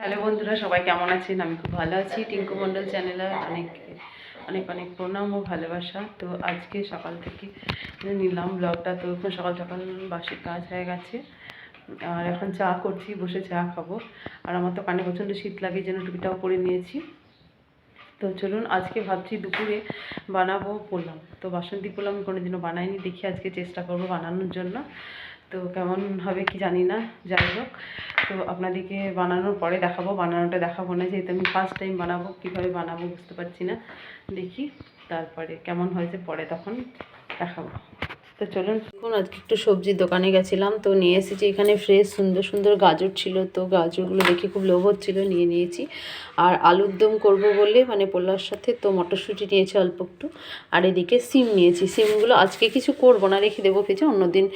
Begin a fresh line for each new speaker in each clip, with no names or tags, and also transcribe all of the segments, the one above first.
Hello বন্ধুরা, সবাই কেমন আছেন? আমি খুব ভালো আছি। টিঙ্কু মণ্ডল চ্যানেলে অনেক অনেক অনেক প্রণাম ও ভালোবাসা। তো আজকে সকাল থেকে নিলাম ব্লগটা। তো এখন সকাল সকাল বাসি কাজ হয়ে গেছে, আর এখন চা করছি, বসে চা খাবো। আর আমার তো কানে প্রচণ্ড শীত লাগে, যেন টুপিটাও পরে নিয়েছি। তো চলুন, আজকে ভাবছি দুপুরে বানাবো পোলাও। তো বাসন্তী পোলাও আমি কোনোদিনও বানাইনি, দেখি আজকে চেষ্টা করবো বানানোর জন্য। তো কেমন হবে কি জানি না, যাই হোক। তো আপনাদেরকে বানানোর পরে দেখাবো, বানানোটা দেখাবো না, যেহেতু আমি ফার্স্ট টাইম বানাবো। কীভাবে বানাবো বুঝতে পারছি না, দেখি তারপরে কেমন হয়েছে পরে তখন দেখাবো। তো চলুন, এখন আজকে একটু সবজির দোকানে গেছিলাম, তো নিয়ে এসেছি এখানে ফ্রেশ সুন্দর সুন্দর গাজর ছিল। তো গাজরগুলো দেখে খুব লোভ হচ্ছিলো, নিয়ে নিয়েছি। আর আলুর দম করবো বলে, মানে পোলাওর সাথে, তো মটরশুঁটি নিয়েছি অল্প একটু। আর এদিকে সিম নিয়েছি। সিমগুলো আজকে কিছু করবো না, রেখে দেবো ভেজে, অন্যদিন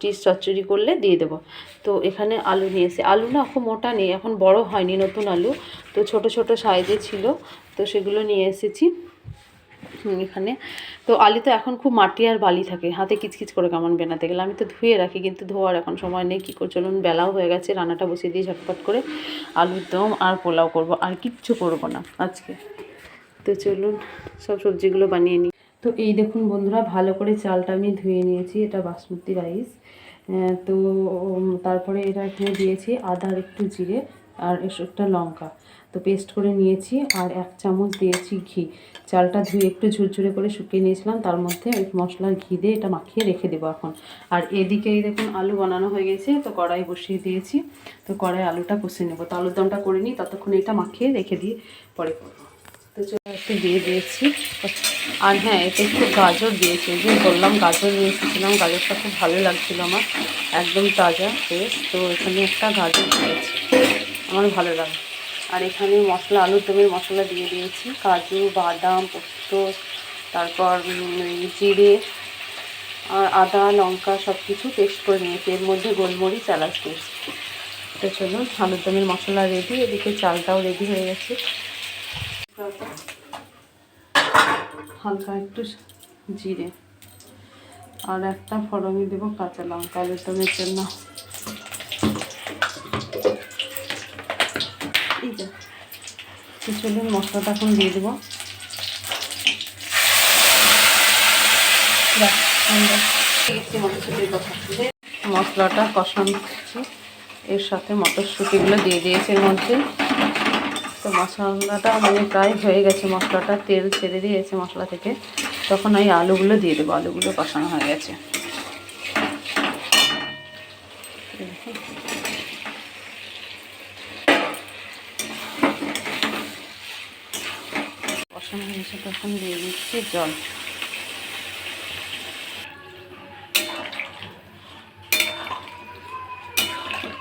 টিস চচ্চড়ি করলে দিয়ে দেবো। তো এখানে আলু নিয়েছি। আলু না খুব মোটা নেই, এখন বড় হয়নি, নতুন আলু, তো ছোট ছোট সাইজে ছিল, তো সেগুলো নিয়ে এসেছি এখানে। তো আলু তো এখন খুব মাটি আর বালি থাকে, হাতে কিচকিচ করে কেমন বেনাতে গেলে। আমি তো ধুয়ে রাখি, কিন্তু ধোয়ার এখন সময় নেই, কী করে। চলুন, বেলাও হয়ে গেছে, রান্নাটা বসিয়ে দিয়ে ঝটপট করে আলুর দম আর পোলাও করব, আর কিচ্ছু করব না আজকে। তো চলুন সব সবজিগুলো বানিয়ে নিই। তো এই দেখুন বন্ধুরা, ভালো করে চালটা আমি ধুয়ে নিয়েছি, এটা বাসমতি রাইস। তো তারপরে এটা এখানে দিয়েছি আদা আর একটু জিরে আর একটা লঙ্কা, তো পেস্ট করে নিয়েছি। আর 1 চামচ দিয়েছি ঘি। চালটা ধুয়ে একটু ঝুরঝুরে করে শুকিয়ে নিয়েছিলাম, তার মধ্যে ওই মশলার ঘি দিয়ে এটা মাখিয়ে রেখে দেবো এখন। আর এদিকে এই দেখুন আলু বানানো হয়ে গেছে, তো কড়াই বসিয়ে দিয়েছি। তো কড়াই আলুটা কষে নেবো, তো আলুর দমটা করে নিই, ততক্ষণ এটা মাখিয়ে রেখে দিয়ে পরে করবো। তো একটু দিয়ে দিয়েছি। আর হ্যাঁ, এতে একটু গাজর দিয়েছি, যে বললাম গাজর নিয়ে এসেছিলাম, গাজরটা খুব ভালো লাগছিলো আমার, একদম তাজা ফ্রেশ। তো এখানে একটা গাজর দিয়েছি, আমার ভালো লাগে। আর এখানে মশলা, আলুর দমের মশলা দিয়ে দিয়েছি, কাজু, বাদাম, পোস্ত, তারপর জিরে আর আদা লঙ্কা সব কিছু পেস্ট করে নিয়েছি, এর মধ্যে গোলমরিচ এলাচ দিয়েছি। তো চলুন, আলুর দমের মশলা রেডি, এদিকে চালটাও রেডি হয়ে গেছে। হালকা একটু জিরে আর একটা ফোড়নে দেবো কাঁচা লঙ্কা আলুর দমের জন্য। ঠিক আছে, চলুন মশলাটা এখন দিয়ে দেবো। মশলাটা কষাচ্ছি, এর সাথে মটরশুঁটিগুলো দিয়ে দিয়েছি এর মধ্যে। তো মশলাটা মানে প্রায় হয়ে গেছে, মশলাটা তেল ছেড়ে দিয়েছে মশলা থেকে, তখন ওই আলুগুলো দিয়ে দেবো। আলুগুলো কষানো হয়ে গেছে। কষানো হয়ে গেছে, তখন দিয়ে দিচ্ছি জল।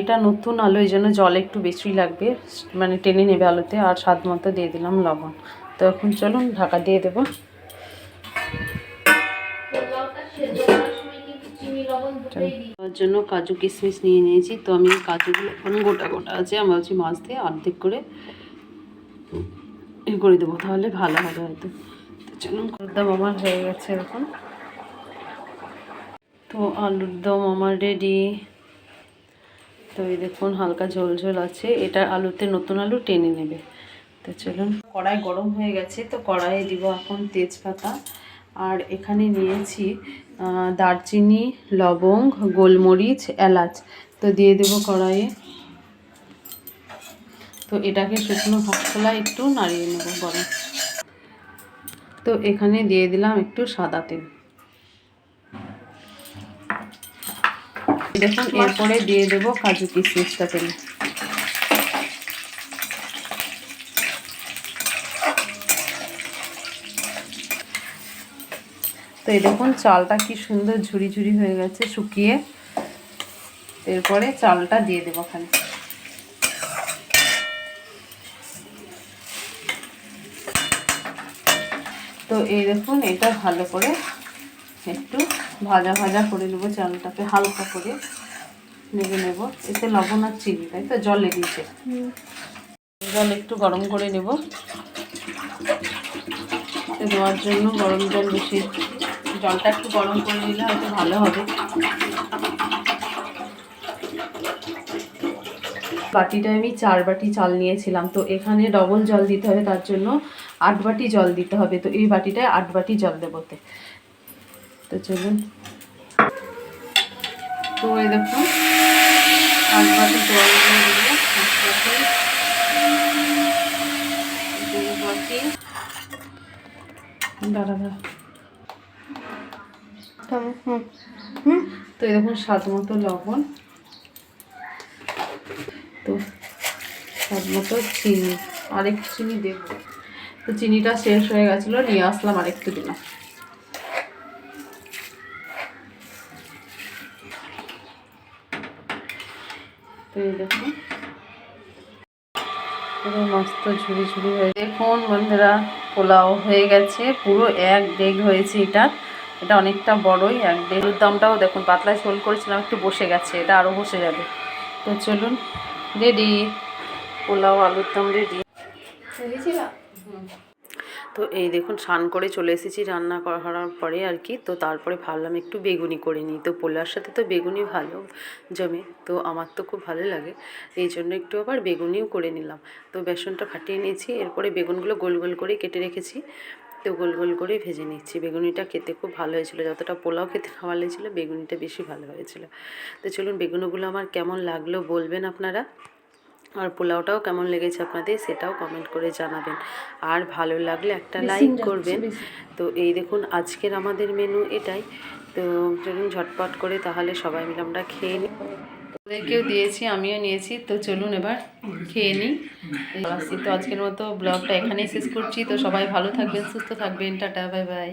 এটা নতুন আলু, এই জন্য জল একটু বেশি লাগবে, মানে টেনে নেবে আলুতে। আর স্বাদ মতো দিয়ে দিলাম লবণ। তো এখন চলুন ঢাকা দিয়ে দেবো। তার জন্য কাজু কিশমিশ নিয়ে নিয়েছি, তো আমি কাজুগুলো এখন গোটা গোটা আছে, আমি ভাবছি মাছ দিয়ে অর্ধেক করে করে দেবো, তাহলে ভালো হবে হয়তো। তো চলুন, আলুর দম আমার হয়ে গেছে এখন। তো আলুর দম আমার রেডি। তো এই দেখুন হালকা ঝোল ঝোল আছে, এটা আলুতে নতুন আলু টেনে নেবে। তো চলুন, কড়াই গরম হয়ে গেছে, তো কড়াইয়ে দিব এখন তেজপাতা। আর এখানে নিয়েছি দারচিনি, লবঙ্গ, গোলমরিচ, এলাচ, তো দিয়ে দেবো কড়াইয়ে। তো এটাকে শুকনো খোলায় একটু নাড়িয়ে নেব গরম। তো এখানে দিয়ে দিলাম একটু সাদা তেল, দেখুন। এরপরে দিয়ে দেবো কাজু কিশমিশটা তেলে। তো এই দেখুন চালটা কি সুন্দর ঝুরি ঝুরি হয়ে গেছে শুকিয়ে। এরপরে চালটা দিয়ে দেবো ওখানে। তো এই দেখুন, এটা ভালো করে একটু ভাজা ভাজা করে নেবো, চালটাকে হালকা করে নেবে নেব। এতে লবণ আর চিনি, তাই তো জল লেগেছে, জল একটু গরম করে নেব। দেওয়ার জন্য গরম জল বেশি, জলটা একটু গরম করে নিলে হয়তো ভালো হবে। বাটিটায় আমি 4 বাটি চাল নিয়েছিলাম, তো এখানে ডবল জল দিতে হবে, তার জন্য 8 বাটি জল দিতে হবে। তো এই বাটিটায় 8 বাটি জল দেবোতে। তো চলুন, তো এই দেখুন 8 বাটি জল দিয়ে দিলে 2 বাটি দাঁড়া। তো এই দেখুন স্বাদ মতো লবণ, তো স্বাদ মতো চিনি, আরেকটু চিনি দেব। তো চিনিটা শেষ হয়ে গেছিলো, নিয়ে আসলাম আরেকটু দিলাম। তো এই দেখুন পুরো মস্ত ঝুড়ি ঝুড়ি হয়ে, দেখুন বন্ধুরা পোলাও হয়ে গেছে, পুরো 1 ডেগ হয়েছে। এটা অনেকটা বড়ই, 1 ডেগ। দামটাও দেখুন পাতলা ঝোল করেছিলাম, একটু বসে গেছে, এটা আরও বসে যাবে। তো চলুন, রেডি পোলাও আলুর দম রেডি। তো এই দেখুন স্নান করে চলে এসেছি রান্না করার পরে আর কি। তো তারপরে ভাবলাম একটু বেগুনি করে নিই, তো পোলাওর সাথে তো বেগুনি ভালো জমে, তো আমার তো খুব ভালো লাগে, এই জন্য একটু আবার বেগুনিও করে নিলাম। তো বেসনটা ফাটিয়ে নিয়েছি, এরপরে বেগুনগুলো গোল গোল করে কেটে রেখেছি, তো গোল গোল করে ভেজে নিচ্ছি। বেগুনিটা খেতে খুব ভালো হয়েছিল, যতটা পোলাও খেতে ভালো লেগেছিলো বেগুনিটা বেশি ভালো হয়েছিল। তো চলুন, বেগুনগুলো আমার কেমন লাগলো বলবেন আপনারা, আর পোলাওটাও কেমন লেগেছে আপনাদের সেটাও কমেন্ট করে জানাবেন, আর ভালো লাগলে একটা লাইক করবেন। তো এই দেখুন আজকের আমাদের মেনু এটাই। তো চলুন ঝটপট করে তাহলে সবাই মিলে আমরা খেয়ে নিই। ওদেরকেও দিয়েছি, আমিও নিয়েছি। তো চলুন এবার খেয়ে নিই। তো আজকের মতো ব্লগটা এখানেই শেষ করছি। তো সবাই ভালো থাকবেন, সুস্থ থাকবেন, টাটা, বাই বাই।